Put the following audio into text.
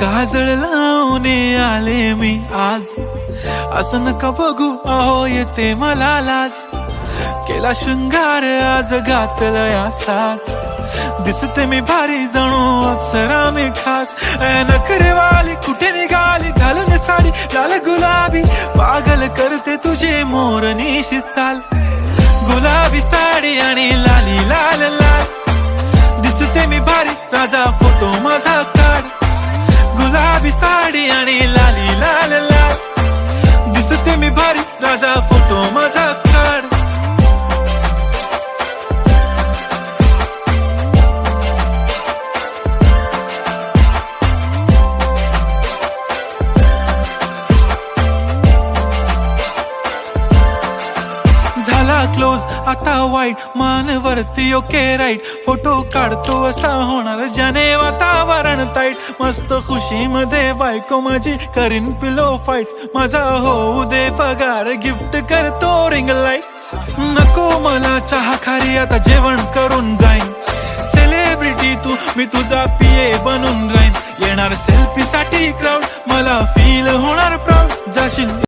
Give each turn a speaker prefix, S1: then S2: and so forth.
S1: काजळ लावून आले मी आज, असं नका बघू अहो येते मला लाज. केला शृंगार आज घातलाय असाच, दिसते मी भारी जणू अप्सरा मी खास. नखरेवाली कुठे निघाली घालून साडी लाल गुलाबी, पागल करते तुझे मोरनीशी चाल. गुलाबी साडी आणि लाली लाल लाल, दिसते मी भारी राजा फोटो माझा काढ. गुलाबी साडी आणि लाली लाल लाल, दिसते मी भारी राजा फोटो माझा काढ. झाला क्लोज आता वाईट, मान वरती ओके राईट. फोटो काढतो असा होणार ज्याने वातावरण ताईट. मस्त खुशी मध्ये बायको माझी करीन पिलो फाईट. माझा होऊ दे पगार गिफ्ट करतो रिंग लाईट. नको मला चहा खारी आता जेवण करून जाईन. सेलिब्रिटी तू मी तुझा पिये बनून राहीन. येणार सेल्फी साठी क्राऊड मला फील होणार प्राऊड. जाशील